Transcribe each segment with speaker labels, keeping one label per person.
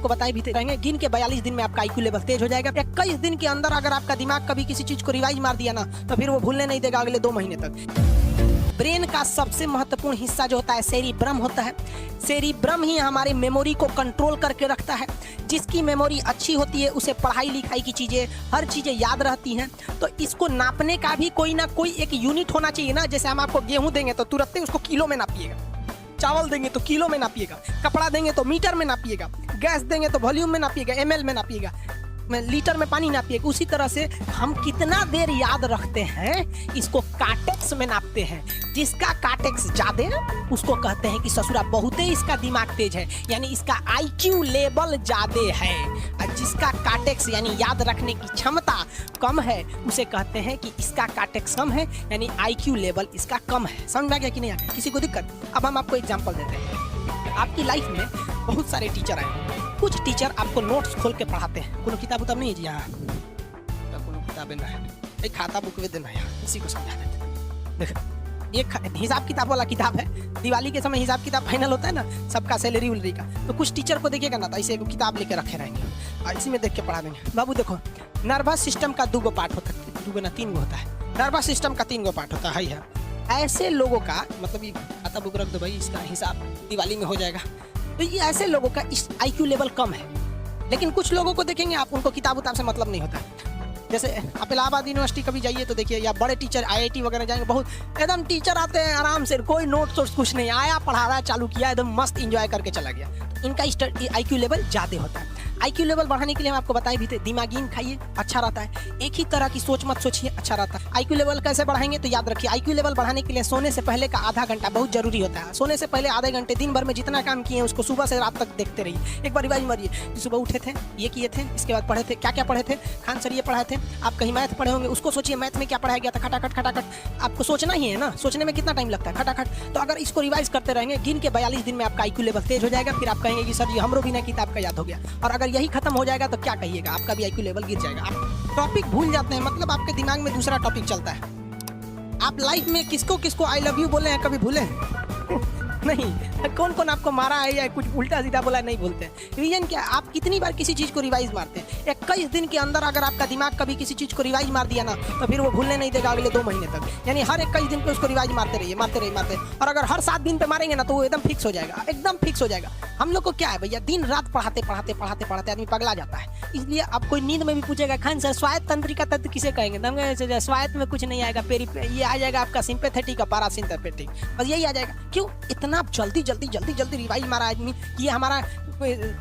Speaker 1: आपको बताए भी रहेंगे। गिन के 42 दिन में आपका आईक्यू लेवल तेज हो जाएगा। 21 दिन के अंदर अगर आपका दिमाग कभी किसी चीज को रिवाइज मार दिया ना, तो फिर वो भूलने नहीं देगा अगले 2 महीने तक। ब्रेन का सबसे महत्वपूर्ण हिस्सा जो होता है सेरिब्रम होता है। सेरिब्रम ही हमारी मेमोरी को कंट्रोल करके रखता है। जिसकी मेमोरी अच्छी होती है उसे पढ़ाई लिखाई की चीज़ें, हर चीज़ें याद रहती हैं। तो इसको नापने का भी कोई ना कोई एक यूनिट होना चाहिए ना। जैसे हम आपको गेहूं देंगे तो तुरंत ही उसको किलो में नापिएगा, चावल देंगे तो किलो में नापिएगा, कपड़ा देंगे तो मीटर में नापिएगा, गैस देंगे तो वॉल्यूम में नापिएगा, ml में नापिएगा, लीटर में पानी नापिएगा। उसी तरह से हम कितना देर याद रखते हैं इसको कार्टेक्स में नापते हैं। जिसका कार्टेक्स ज्यादा है उसको कहते हैं कि ससुरा बहुते इसका दिमाग तेज है, यानी इसका आईक्यू लेवल ज्यादा है। और जिसका कार्टेक्स यानी याद रखने की क्षमता कम है उसे कहते हैं कि इसका कार्टेक्स कम है, यानी आईक्यू लेवल इसका कम है। समझ में आ गया कि नहीं आ गया? किसी को दिक्कत? अब हम आपको एग्जाम्पल देते हैं। आपकी लाइफ में बहुत सारे टीचर आए। कुछ टीचर आपको नोट्स खोल के पढ़ाते हैं। कोनो किताब उताब नहीं है जी? यहाँ कोनो किताबें ना है, एक खाता बुक भी देना है, इसी को समझा देते। देखो एक हिसाब किताब वाला किताब है। दिवाली के समय हिसाब किताब फाइनल होता है ना, सबका सैलरी उलरी का। तो कुछ टीचर को देखिएगा ना तो ऐसे एक किताब लेके रखे रहेंगे और इसी में देख के पढ़ा देंगे। बाबू देखो, नर्वस सिस्टम का 2 पार्ट होता है, 2 ना 3 होता है। नर्वस सिस्टम का 3 पार्ट होता है। ऐसे लोगों का मतलब ये खाता बुक रख दो भाई, इसका हिसाब दिवाली में हो जाएगा। तो ये ऐसे लोगों का आईक्यू लेवल कम है। लेकिन कुछ लोगों को देखेंगे आप, उनको किताब उताब से मतलब नहीं होता है। जैसे आप इलाहाबाद यूनिवर्सिटी कभी जाइए तो देखिए, या बड़े टीचर IIT वगैरह जाएंगे, बहुत एकदम टीचर आते हैं आराम से, कोई नोट्स वोट्स कुछ नहीं, आया पढ़ा रहा है, चालू किया, एकदम मस्त इंजॉय करके चला गया। तो इनका आईक्यू लेवल ज़्यादा होता है। आईक्यू लेवल बढ़ाने के लिए हम आपको बताए भी थे, दिमागीन खाइए, अच्छा रहता है। एक ही तरह की सोच मत सोचिए, अच्छा रहता है। आईक्यू लेवल कैसे बढ़ाएंगे तो याद रखिए, आईक्यू लेवल बढ़ाने के लिए सोने से पहले का आधा घंटा बहुत जरूरी होता है। सोने से पहले आधे घंटे दिन भर में जितना काम किए हैं उसको सुबह से रात तक देखते रहिए। एक बार रिवाइज मारिए, सुबह उठे थे, ये किए थे, इसके बाद पढ़े थे, क्या क्या पढ़े थे, खान सर ये पढ़ाए थे, आप कहीं मैथ पढ़े होंगे, उसको सोचिए मैथ में क्या पढ़ाया गया था, खटाखट खटाखट। आपको सोचना ही है ना, सोचने में कितना टाइम लगता है, खटाखट। तो अगर इसको रिवाइज करते रहेंगे, गिन के 42 दिन में आपका आईक्यू लेवल तेज हो जाएगा। फिर आप कहेंगे कि सर जी हमरो बिना किताब का याद हो गया। और अगर यही खत्म हो जाएगा तो क्या कहिएगा, आपका भी आईक्यू लेवल गिर जाएगा। आप टॉपिक भूल जाते हैं, मतलब आपके दिमाग में दूसरा टॉपिक चलता है। आप लाइफ में किसको किसको आई लव यू बोले हैं, कभी भूले नहीं? कौन कौन आपको मारा है या कुछ उल्टा सीधा बोला है, नहीं भूलते हैं। रीजन क्या है, आप कितनी बार किसी चीज़ को रिवाइज मारते हैं। 21 दिन के अंदर अगर आपका दिमाग कभी किसी चीज़ को रिवाइज मार दिया ना, तो फिर वो भूलने नहीं देगा अगले 2 महीने तक। यानी हर 21 दिन पे उसको रिवाइज मारते रहिए, मारते रहिए, मारते। और अगर हर 7 दिन पे मारेंगे ना तो वो एकदम फिक्स हो जाएगा, एकदम फिक्स हो जाएगा। हम लोग को क्या है भैया, दिन रात पढ़ाते पढ़ाते पढ़ाते पढ़ाते आदमी पगला जाता है। इसलिए आप कोई नींद में भी पूछेगा, खान सर स्वायत्त तंत्रिका तंत्र किसे कहेंगे, तो स्वायत्त में कुछ नहीं आएगा, ये आ जाएगा आपका सिंपैथेटिक और पैरासिम्पैथेटिक, बस यही आ जाएगा। क्यों इतना जल्दी जल्दी जल्दी जल्दी रिवाइज मारा आदमी? ये हमारा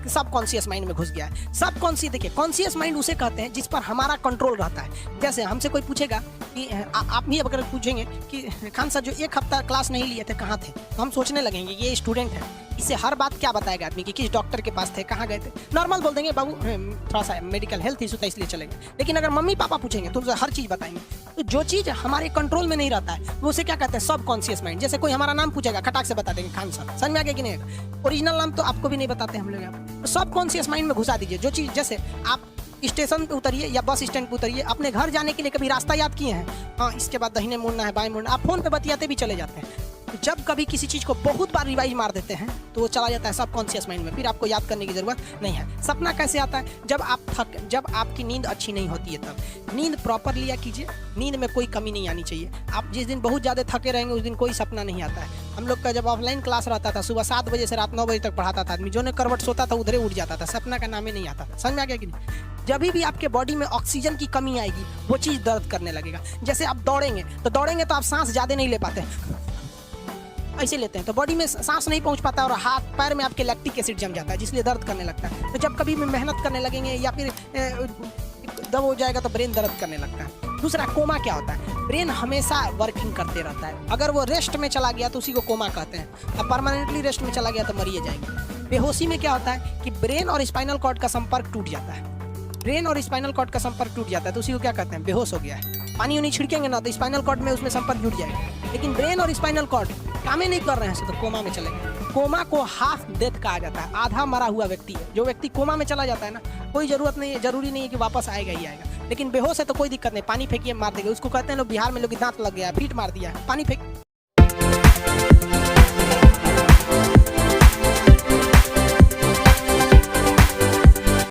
Speaker 1: सब कॉन्शियस माइंड में घुस गया है। सब कॉन्शियस, देखिए कॉन्शियस माइंड उसे कहते हैं जिस पर हमारा कंट्रोल रहता है। जैसे हमसे कोई पूछेगा कि आप भी अगर पूछेंगे कि खान सर जो 1 हफ्ता क्लास नहीं लिए थे कहाँ थे, तो हम सोचने लगेंगे ये स्टूडेंट है, इससे हर बात क्या बताएगा आदमी कि किस डॉक्टर के पास थे, कहाँ गए थे। नॉर्मल बोल देंगे बाबू थोड़ा सा मेडिकल हेल्थ इशू था इसलिए चले गए। लेकिन अगर मम्मी पापा पूछेंगे तो उनसे हर चीज़ बताएंगे। तो जो चीज़ हमारे कंट्रोल में नहीं रहता है वो उसे क्या कहते हैं, सब कॉन्शियस माइंड। जैसे कोई हमारा नाम पूछेगा, खटाक से बता देंगे खान सर, समझ में आ गया कि नहीं? ओरिजिनल नाम तो आपको भी नहीं बताते हम लोग यहाँ। तो सब कॉन्शियस माइंड में घुसा दीजिए। जो चीज़, जैसे आप स्टेशन पे उतरिए या बस स्टैंड पे उतरिए, अपने घर जाने के लिए कभी रास्ता याद किए हैं? हाँ, इसके बाद दाहिने मुड़ना है, बाएं मुड़ना, आप फोन पे बतियाते भी चले जाते हैं। जब कभी किसी चीज़ को बहुत बार रिवाइज मार देते हैं तो वो चला जाता है सब कॉन्शियस माइंड में, फिर आपको याद करने की ज़रूरत नहीं है। सपना कैसे आता है? जब आपकी नींद अच्छी नहीं होती है तब। नींद प्रॉपर लिया कीजिए, नींद में कोई कमी नहीं आनी चाहिए। आप जिस दिन बहुत ज़्यादा थके रहेंगे उस दिन कोई सपना नहीं आता है। हम लोग का जब ऑफलाइन क्लास रहता था, सुबह 7 बजे से रात 9 बजे तक पढ़ाता था आदमी, जो ने करवट सोता था उधरे उठ जाता था, सपना का नाम ही नहीं आता था। समझ में आ गया कि नहीं? जब भी आपके बॉडी में ऑक्सीजन की कमी आएगी वो चीज़ दर्द करने लगेगा। जैसे आप दौड़ेंगे तो आप सांस ज़्यादा नहीं ले पाते, ऐसे लेते हैं तो बॉडी में सांस नहीं पहुंच पाता और हाथ पैर में आपके लैक्टिक एसिड जम जाता है, जिसलिए दर्द करने लगता है। तो जब कभी भी मेहनत करने लगेंगे या फिर दब हो जाएगा तो ब्रेन दर्द करने लगता है। दूसरा, कोमा क्या होता है? ब्रेन हमेशा वर्किंग करते रहता है। अगर वो रेस्ट में चला गया तो उसी को कोमा कहते हैं। अब परमानेंटली रेस्ट में चला गया तो मरिए जाएंगे। बेहोशी में क्या होता है कि ब्रेन और स्पाइनल कॉर्ड का संपर्क टूट जाता है। ब्रेन और स्पाइनल कॉर्ड का संपर्क टूट जाता है तो उसी को क्या कहते हैं? बेहोश हो गया है। पानी उनी छिड़केंगे ना तो स्पाइनल कॉर्ड में उसमें संपर्क जुट जाएगा। लेकिन ब्रेन और स्पाइनल कॉर्ड काम ही नहीं कर रहे हैं तो कोमा में चले गए। कोमा को हाफ डेथ कहा जाता है, आधा मरा हुआ व्यक्ति है। जो व्यक्ति कोमा में चला जाता है ना, कोई जरूरी नहीं है कि वापस आएगा ही आएगा। लेकिन बेहोश है तो कोई दिक्कत नहीं, पानी फेंकिए मार देगा। उसको कहते हैं लोग बिहार में लोग दांत लग गया, फीट मार दिया, पानी फेंक